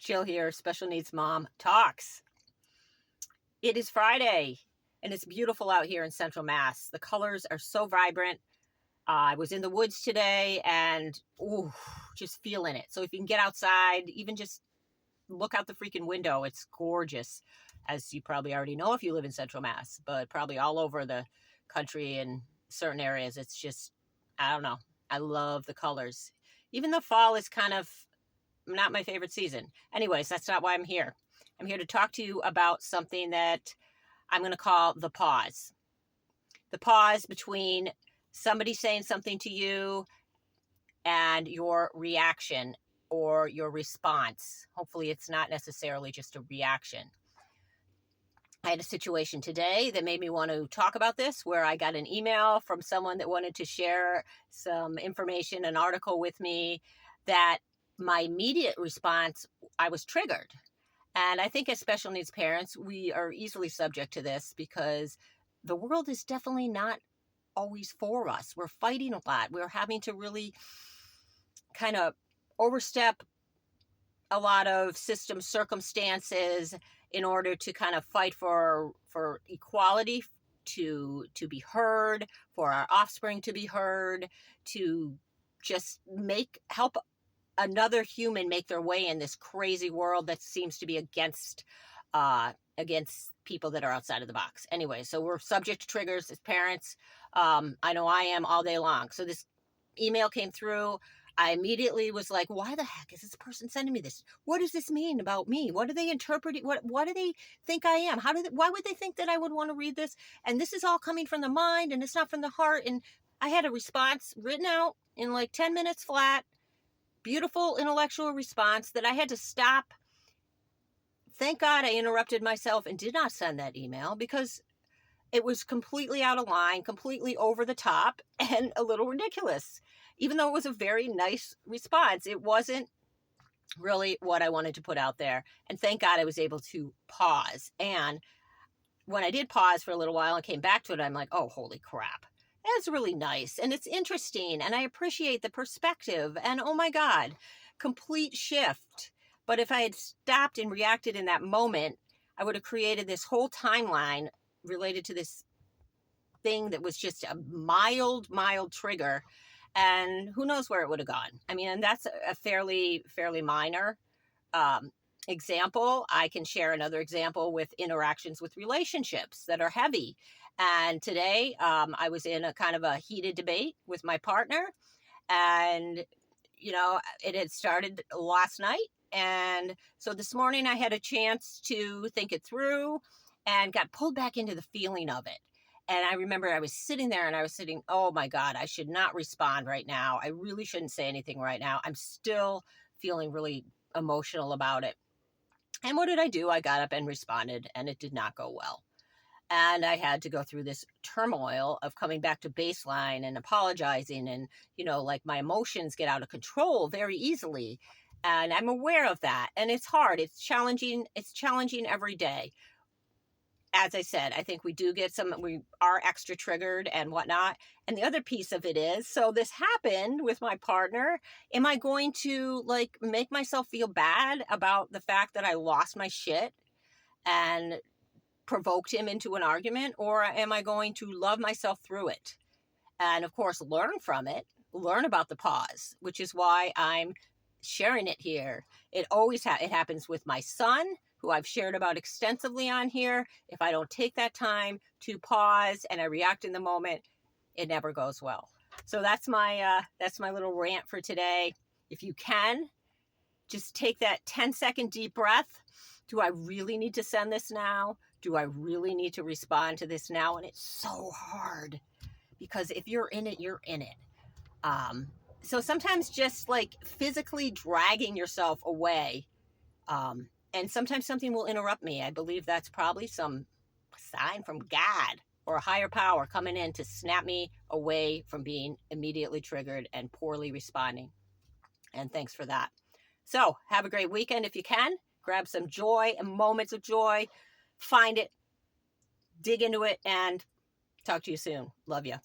Jill here, Special Needs Mom Talks. It is Friday, and it's beautiful out here in Central Mass. The colors are so vibrant. I was in the woods today, and just feeling it. So if you can get outside, even just look out the freaking window, it's gorgeous. As you probably already know if you live in Central Mass, but probably all over the country and certain areas, it's just, I don't know. I love the colors. Even though fall is kind of not my favorite season. Anyways, that's not why I'm here. I'm here to talk to you about something that I'm going to call the pause. The pause between somebody saying something to you and your reaction or your response. Hopefully it's not necessarily just a reaction. I had a situation today that made me want to talk about this, where I got an email from someone that wanted to share some information, an article with me, that my immediate response, I was triggered. And I think as special needs parents, we are easily subject to this because the world is definitely not always for us. We're fighting a lot. We're having to really kind of overstep a lot of system circumstances in order to kind of fight for equality, to be heard, for our offspring to be heard, to just help another human make their way in this crazy world that seems to be against people that are outside of the box. Anyway, so we're subject to triggers as parents. I know I am all day long. So this email came through. I immediately was like, why the heck is this person sending me this? What does this mean about me? What do they interpret? What do they think I am? Why would they think that I would want to read this? And this is all coming from the mind and it's not from the heart. And I had a response written out in like 10 minutes flat, beautiful intellectual response that I had to stop. Thank God I interrupted myself and did not send that email because it was completely out of line, completely over the top, and a little ridiculous. Even though it was a very nice response, it wasn't really what I wanted to put out there. And thank God I was able to pause. And when I did pause for a little while and came back to it, I'm like, oh, holy crap. That's really nice. And it's interesting. And I appreciate the perspective. And oh my God, complete shift. But if I had stopped and reacted in that moment, I would have created this whole timeline related to this thing that was just a mild trigger. And who knows where it would have gone. I mean, and that's a fairly minor example. I can share another example with interactions with relationships that are heavy. And today I was in a kind of a heated debate with my partner. And, it had started last night. And so this morning I had a chance to think it through and got pulled back into the feeling of it. And I remember I was sitting there and I was sitting, oh my God, I should not respond right now. I really shouldn't say anything right now. I'm still feeling really emotional about it. And what did I do? I got up and responded, and it did not go well. And I had to go through this turmoil of coming back to baseline and apologizing. And, like my emotions get out of control very easily. And I'm aware of that. And it's hard. It's challenging. It's challenging every day. As I said, I think we are extra triggered and whatnot. And the other piece of it is, so this happened with my partner. Am I going to make myself feel bad about the fact that I lost my shit and provoked him into an argument? Or am I going to love myself through it? And of course, learn from it, learn about the pause, which is why I'm sharing it here. It always it happens with my son, who I've shared about extensively on here. If I don't take that time to pause and I react in the moment, it never goes well. So that's my little rant for today. If you can, just take that 10-second deep breath. Do I really need to send this now? Do I really need to respond to this now? And it's so hard because if you're in it, you're in it. So sometimes just physically dragging yourself away, and sometimes something will interrupt me. I believe that's probably some sign from God or a higher power coming in to snap me away from being immediately triggered and poorly responding. And thanks for that. So have a great weekend if you can. Grab some joy and moments of joy. Find it, dig into it, and talk to you soon. Love you.